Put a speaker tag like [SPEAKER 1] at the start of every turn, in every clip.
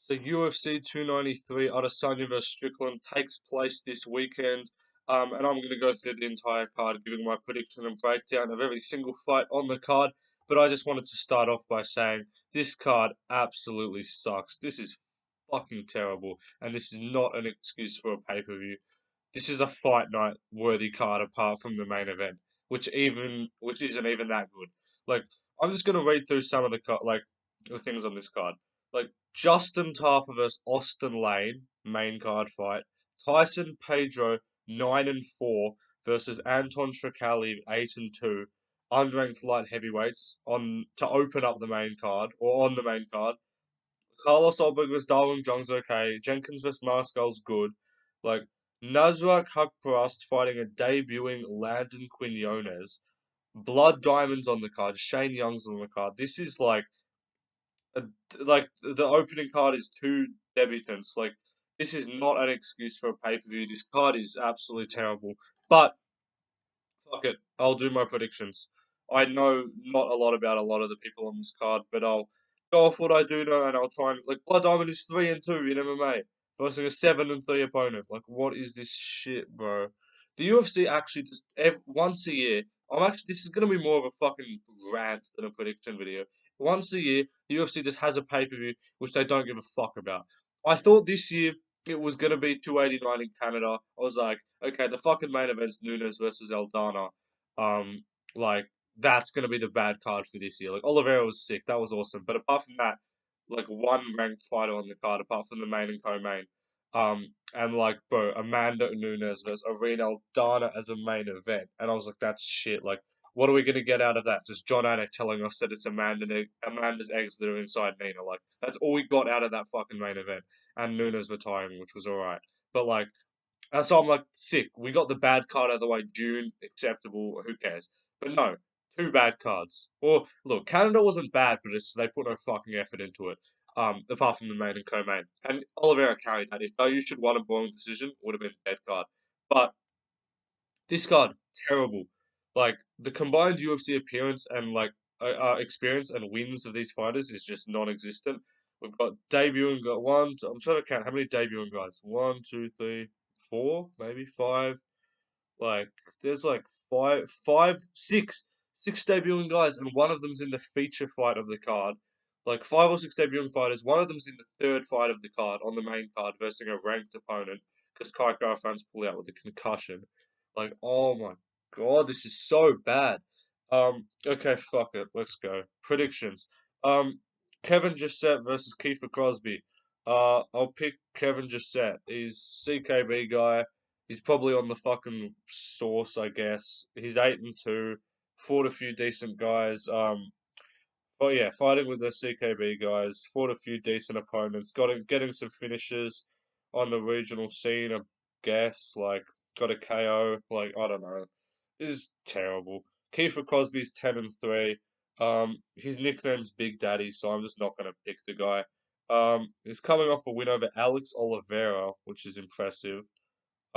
[SPEAKER 1] So UFC 293 Adesanya vs Strickland takes place this weekend, and I'm going to go through the entire card, giving my prediction and breakdown of every single fight on the card. But I just wanted to start off by saying this card absolutely sucks. This is fucking terrible, and this is not an excuse for a pay-per-view. This is a fight night worthy card apart from the main event, which isn't even that good. Like I'm just gonna read through some of the things on this card. Like Justin Tafa versus Austen Lane, main card fight. Tyson Pedro 9-4 versus Anton Turkalj 8-2, unranked light heavyweights on to open up the main card or on the main card. Carlos Ulberg vs Darwin Jung's okay. Jenkins vs Mariscal's good. Like Nasrat Haqparast fighting a debuting Landon Quinones. Blood Diamonds on the card. Shane Young's on the card. This is a, like the opening card is two debutants. Like this is not an excuse for a pay per view. This card is absolutely terrible. But fuck it, I'll do my predictions. I know not a lot about a lot of the people on this card, but I'll go off what I do know, and I'll try and like Blood Diamond is 3-2 in MMA versus a 7-3 opponent. Like, what is this shit, bro? The UFC actually just once a year. I'm actually this is gonna be more of a fucking rant than a prediction video. Once a year, the UFC just has a pay per view which they don't give a fuck about. I thought this year it was gonna be 289 in Canada. I was like, okay, the fucking main event's Nunes versus Aldana. Um, like that's gonna be the bad card for this year. Like Oliveira was sick, that was awesome. But apart from that, like one ranked fighter on the card, apart from the main and co-main. And like, bro, Amanda Nunes versus Arena Aldana as a main event, and I was like, that's shit. Like, what are we gonna get out of that? Just John Anik telling us that it's Amanda's eggs that are inside Nina. Like, that's all we got out of that fucking main event, and Nunes retiring, which was alright. But like, and so I'm like, sick. We got the bad card out of the way. June, acceptable. Who cares? But no, two bad cards. Or look, Canada wasn't bad, but they put no fucking effort into it. Apart from the main and co-main, and Oliveira carried that. If you should won a boring decision, would have been a dead card. But this card terrible. Like the combined UFC appearance and experience and wins of these fighters is just non-existent. We've got debuting, got one. I'm trying to count how many debuting guys. One, two, three, four, maybe five. Like there's like six debuting guys, and one of them's in the feature fight of the card. Like five or six debuting fighters. One of them's in the third fight of the card on the main card versus a ranked opponent because Kai fans pull out with a concussion. Like, oh my god, this is so bad. Okay, fuck it, let's go. Predictions. Um, Kevin Jousset versus Kiefer Crosbie. I'll pick Kevin Jousset. He's CKB guy. He's probably on the fucking source, I guess. He's 8-2, fought a few decent guys. But yeah, fighting with the CKB guys, fought a few decent opponents, getting some finishes on the regional scene, I guess. Like got a KO. Like I don't know, this is terrible. Kiefer Crosby's 10-3. His nickname's Big Daddy, so I'm just not gonna pick the guy. He's coming off a win over Alex Oliveira, which is impressive.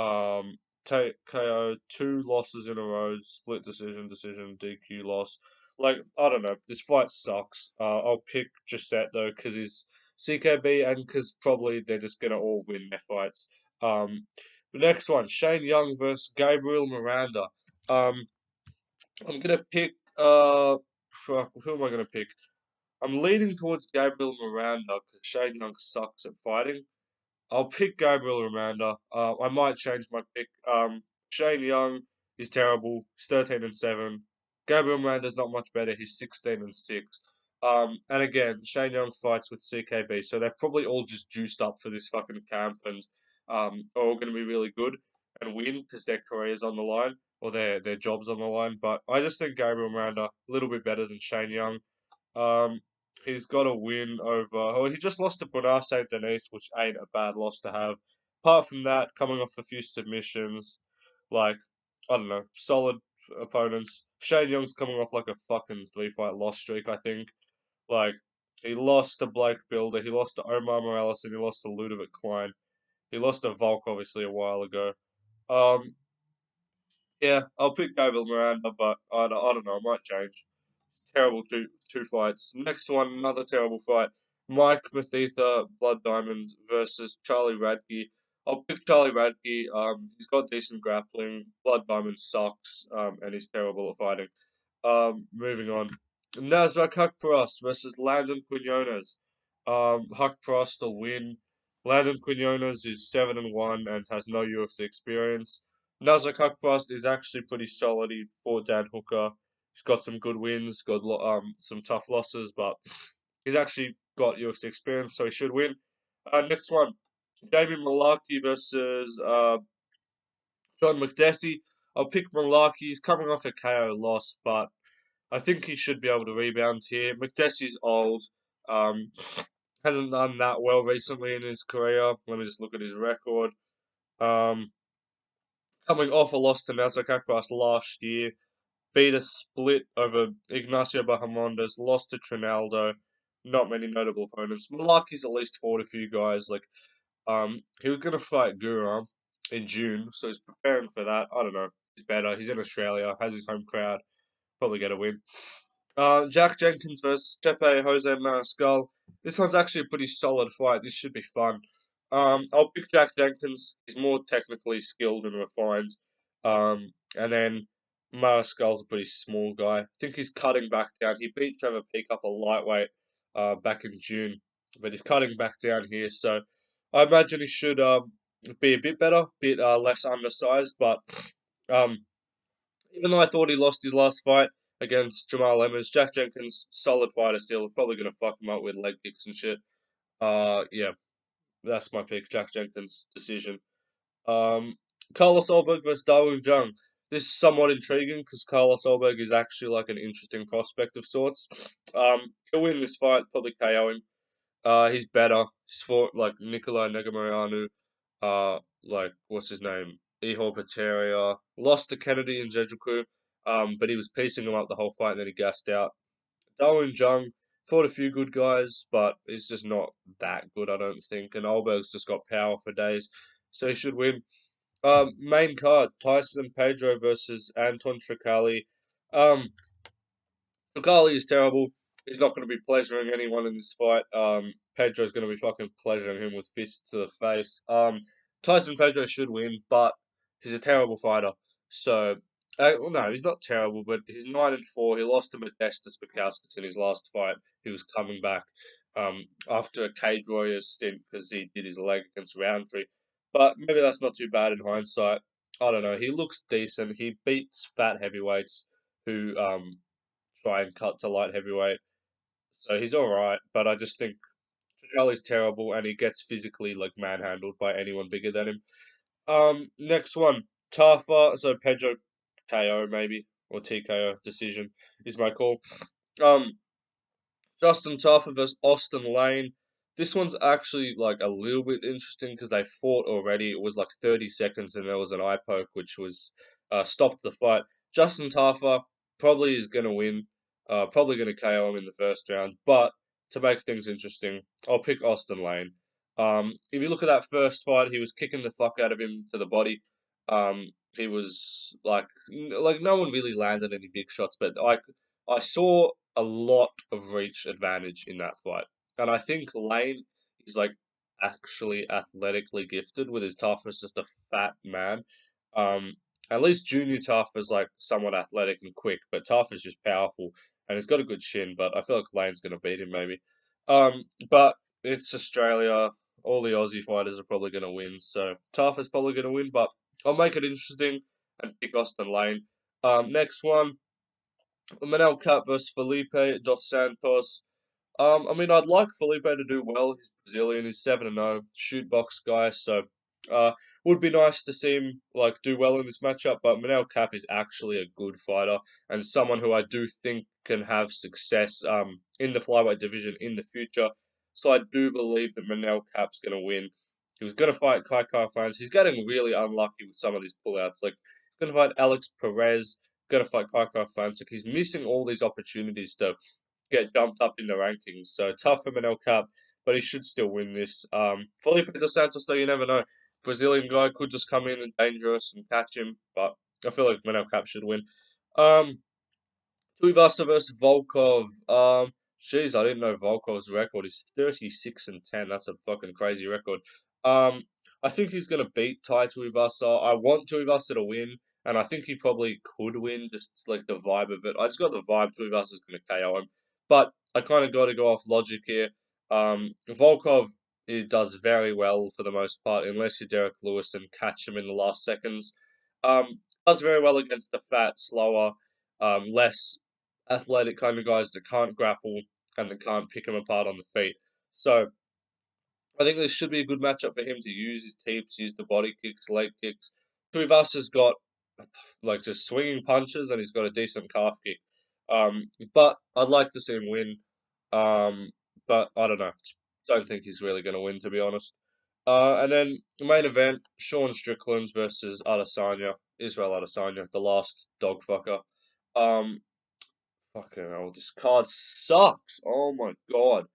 [SPEAKER 1] Um, KO, two losses in a row, split decision, DQ loss. Like, I don't know. This fight sucks. I'll pick Jousset though, because he's CKB and because probably they're just going to all win their fights. The next one, Shane Young versus Gabriel Miranda. Um, I'm going to pick, fuck, who am I going to pick? I'm leaning towards Gabriel Miranda because Shane Young sucks at fighting. I'll pick Gabriel Miranda. I might change my pick. Shane Young is terrible. He's 13-7. Gabriel Miranda's not much better. He's 16-6. And again, Shane Young fights with CKB, so they've probably all just juiced up for this fucking camp and are all going to be really good and win because their careers on the line or their jobs on the line. But I just think Gabriel Miranda a little bit better than Shane Young. Um, he's got a win over. Oh, he just lost to Bernard Saint Denis, which ain't a bad loss to have. Apart from that, coming off a few submissions, like I don't know, solid opponents. Shane Young's coming off like a fucking 3-fight loss streak, I think. Like he lost to Blake Builder, he lost to Omar Morales, and he lost to Ludovic Klein. He lost to Volk obviously a while ago. Um, yeah, I'll pick Gabriel Miranda, but I don't know, I might change. Terrible two fights. Next one, another terrible fight. Mike Mathitha, Blood Diamond versus Charlie Radtke. I'll pick Charlie Radtke. He's got decent grappling. Blood Diamond sucks, and he's terrible at fighting. Moving on. Nasrat Haqparast versus Landon Quinones. Haqparast will win. Landon Quinones is 7-1 and has no UFC experience. Nasrat Haqparast is actually pretty solid. He fought Dan Hooker. He's got some good wins, got some tough losses, but he's actually got UFC experience, so he should win. Next one, David Mullarkey versus John Makdessi. I'll pick Mullarkey. He's coming off a KO loss, but I think he should be able to rebound here. Makdessi's old. Um, hasn't done that well recently in his career. Let me just look at his record. Um, coming off a loss to Nasrat Haqparast last year, beat a split over Ignacio Bahamondes, lost to Trinaldo. Not many notable opponents. Mullarkey's at least fought a few guys. He was gonna fight Gura in June, so he's preparing for that. I don't know. He's better. He's in Australia, has his home crowd. Probably get a win. Jack Jenkins versus Jepe Jose Mariscal. This one's actually a pretty solid fight. This should be fun. I'll pick Jack Jenkins. He's more technically skilled and refined. And then Mariscal's a pretty small guy. I think he's cutting back down. He beat Trevor Peak up a lightweight back in June, but he's cutting back down here. So I imagine he should be a bit better, bit less undersized. But um, even though I thought he lost his last fight against Jamal Emmers, Jack Jenkins, solid fighter still, probably going to fuck him up with leg kicks and shit. Yeah, that's my pick, Jack Jenkins decision. Um, Carlos Ulberg versus Dawoon Jung. This is somewhat intriguing because Carlos Ulberg is actually like an interesting prospect of sorts. He'll win this fight, probably KO him. He's better. He's fought like Nikolai Negamarianu, what's his name? Ihor Pateria. Lost to Kennedy in Jejuku, but he was piecing him up the whole fight and then he gassed out. Darwin Jung fought a few good guys, but he's just not that good, I don't think. And Ulberg's just got power for days, so he should win. Main card: Tyson Pedro versus Anton Turkalj. Um, Turkalj is terrible. He's not going to be pleasuring anyone in this fight. Pedro's going to be fucking pleasuring him with fists to the face. Tyson Pedro should win, but he's a terrible fighter. So, well, no, he's not terrible, but he's 9-4. He lost to Modestas Bukauskas in his last fight. He was coming back after a Cage Warriors stint because he did his leg against Roundtree. But maybe that's not too bad in hindsight. I don't know. He looks decent. He beats fat heavyweights who try and cut to light heavyweight. So he's all right, but I just think Charlie's terrible, and he gets physically like manhandled by anyone bigger than him. Next one, Tafa. So Pedro KO maybe or TKO decision is my call. Um, Justin Tafa versus Austen Lane. This one's actually like a little bit interesting because they fought already. It was like 30 seconds and there was an eye poke which was stopped the fight. Justin Tafa probably is going to win. Probably going to KO him in the first round. But to make things interesting, I'll pick Austen Lane. If you look at that first fight, he was kicking the fuck out of him to the body. He was like no one really landed any big shots, but I saw a lot of reach advantage in that fight. And I think Lane is like actually athletically gifted with his tough as just a fat man. Um, at least Junior Tough is like somewhat athletic and quick, but Tough is just powerful and he's got a good shin. But I feel like Lane's gonna beat him maybe. But it's Australia. All the Aussie fighters are probably gonna win, so Tough is probably gonna win. But I'll make it interesting and pick Austen Lane. Next one, Manel Kape versus Felipe dos Santos. I mean, I'd like Felipe to do well. He's Brazilian. He's 7-0, shoot box guy. So, uh, would be nice to see him like do well in this matchup. But Manel Kape is actually a good fighter and someone who I do think can have success in the flyweight division in the future. So I do believe that Manel Kape's going to win. He was going to fight Kai Fans. He's getting really unlucky with some of these pullouts. Like he's going to fight Alex Perez. Going to fight Kai Fans. Like he's missing all these opportunities to get dumped up in the rankings. So tough for Manel Kape, but he should still win this. Felipe dos Santos, though, you never know. Brazilian guy could just come in and dangerous and catch him, but I feel like Manel Kape should win. Um, Tuivasa versus Volkov. Jeez, I didn't know Volkov's record is 36-10. That's a fucking crazy record. Um, I think he's gonna beat Tuivasa. I want Tuivasa to win, and I think he probably could win, just like the vibe of it. I just got the vibe Tuivasa's gonna KO him, but I kind of got to go off logic here. Volkov he does very well for the most part, unless you're Derek Lewis and catch him in the last seconds. Does very well against the fat, slower, less athletic kind of guys that can't grapple and that can't pick him apart on the feet. So I think this should be a good matchup for him to use his teeps, use the body kicks, leg kicks. Tuivasa's got like just swinging punches and he's got a decent calf kick. But I'd like to see him win. Um, but I don't know. Don't think he's really going to win, to be honest. And then the main event: Sean Strickland versus Adesanya, Israel Adesanya, the last dog fucker. Um, Fucking hell, this card sucks. Oh my god.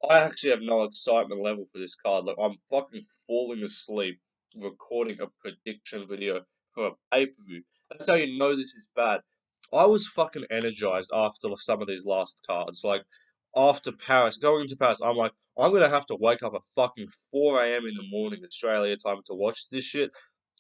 [SPEAKER 1] I actually have no excitement level for this card. Like, I'm fucking falling asleep recording a prediction video for a pay-per-view. That's how you know this is bad. I was fucking energized after some of these last cards. Like, after Paris, going into Paris, I'm like, I'm gonna have to wake up at fucking 4 a.m. in the morning Australia time to watch this shit.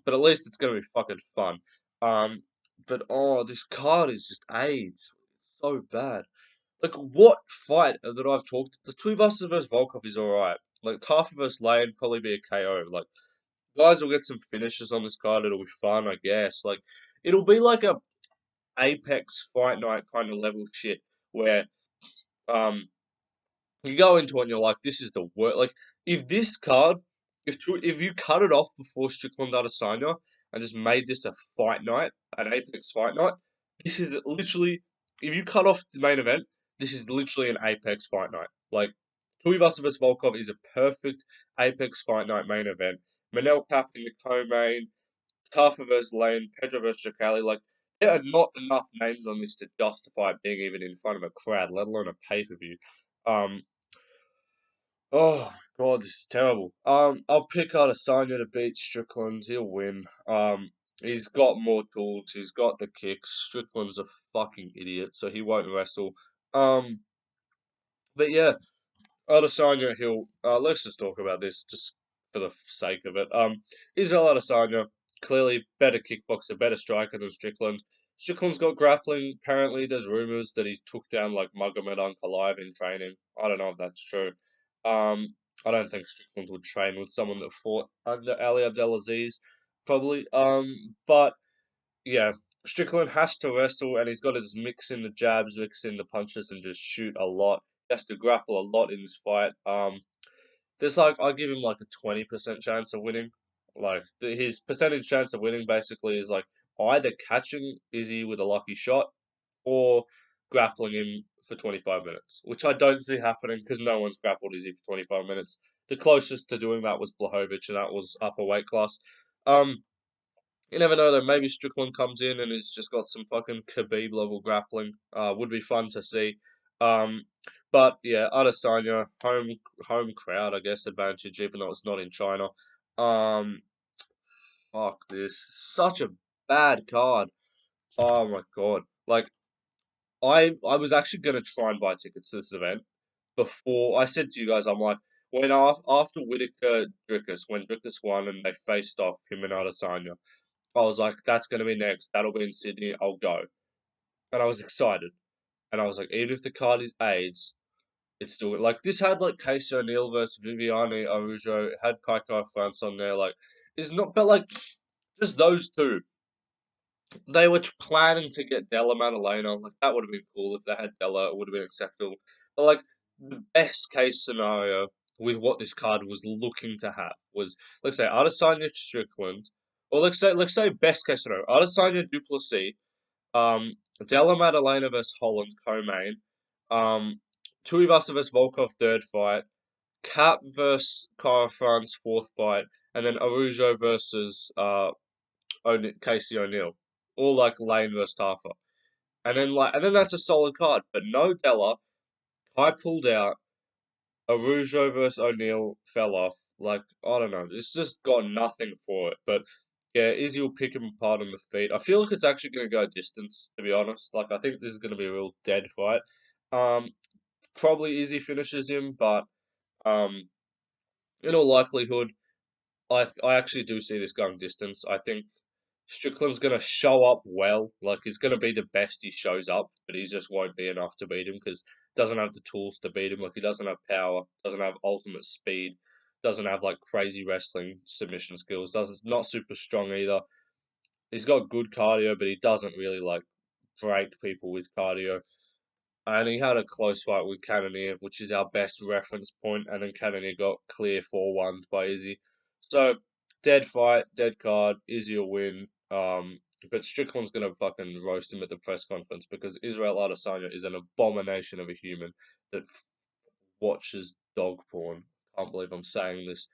[SPEAKER 1] But at least it's gonna be fucking fun. Um, but oh, this card is just AIDS. So bad. Like, what fight that I've talked? The Tuivasa versus Volkov is alright. Like, Tafa versus Lane probably be a KO. Like, guys will get some finishes on this card. It'll be fun, I guess. Like, it'll be like a Apex Fight Night kind of level shit where um you go into it and you're like, this is the worst. Like, if this card, if you cut it off before Strickland Adesanya and just made this a fight night, an Apex fight night, this is literally, if you cut off the main event, this is literally an Apex fight night. Like, Tuivasa vs Volkov is a perfect Apex fight night main event. Manel Kape in the co-main, Tafa vs Lane, Pedro vs Turkalj. Like, there are not enough names on this to justify it being even in front of a crowd, let alone a pay-per-view. Um, Oh God, this is terrible. I'll pick Adesanya to beat Strickland. He'll win. He's got more tools. He's got the kicks. Strickland's a fucking idiot, so he won't wrestle. Um, but yeah, Adesanya, he'll. Let's just talk about this just for the sake of it. Israel Adesanya, clearly better kickboxer, better striker than Strickland. Strickland's got grappling. Apparently, there's rumors that he took down like Magomed Ankalaev in training. I don't know if that's true. Um, I don't think Strickland would train with someone that fought under Ali Abdelaziz, probably. But yeah, Strickland has to wrestle, and he's got to just mix in the jabs, mix in the punches, and just shoot a lot. He has to grapple a lot in this fight. There's like I give him like a 20% chance of winning. Like his percentage chance of winning basically is like either catching Izzy with a lucky shot or grappling him for 25 minutes, which I don't see happening because no one's grappled Izzy for 25 minutes. The closest to doing that was Blachowicz, and that was upper weight class. Um, you never know though. Maybe Strickland comes in and he's just got some fucking Khabib level grappling. Would be fun to see. Um, but yeah, Adesanya home crowd, I guess, advantage, even though it's not in China. Um, Fuck this, such a bad card. Oh my god, like I was actually gonna try and buy tickets to this event before I said to you guys, I'm like, when after Whitaker Dricus, when Dricus won and they faced off him and Adesanya. I was like, that's going to be next. That'll be in Sydney. I'll go. And I was excited. And I was like, even if the card is AIDS, it's still like this had like Casey O'Neill versus Viviane Araujo. It had Kaiko France on there. Like, it's not, but like just those two. They were planning to get Della Maddalena. Like, that would have been cool if they had Della. It would have been acceptable. But like, the best case scenario with what this card was looking to have was, let's say, Adesanya Strickland, or let's say best case scenario, Adesanya Duplessis, Della Maddalena versus Holland co-main, um, Tuivasa versus Volkov third fight, Cap versus Cara France fourth fight, and then Araujo versus Casey O'Neill, all like Lane versus Tafa, and then that's a solid card. But no Della, I pulled out. Araujo versus O'Neill fell off. Like, I don't know. It's just got nothing for it. But yeah, Izzy will pick him apart on the feet. I feel like it's actually going to go distance, to be honest. Like, I think this is going to be a real dead fight. Um, probably Izzy finishes him, but um, in all likelihood, I actually do see this going distance. I think Strickland's going to show up well. Like, he's going to be the best he shows up, but he just won't be enough to beat him because doesn't have the tools to beat him. Like, he doesn't have power, doesn't have ultimate speed, doesn't have like crazy wrestling submission skills. Doesn't not super strong either. He's got good cardio, but he doesn't really like break people with cardio. And he had a close fight with Cannonier, which is our best reference point, and then Cannonier got clear 4-1 by Izzy. So, dead fight, dead card, Izzy will win. But Strickland's going to fucking roast him at the press conference because Israel Adesanya is an abomination of a human that watches dog porn. Can't believe I'm saying this.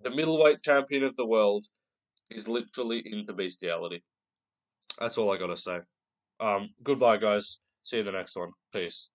[SPEAKER 1] The middleweight champion of the world is literally into bestiality. That's all I gotta say. Goodbye, guys. See you in the next one. Peace.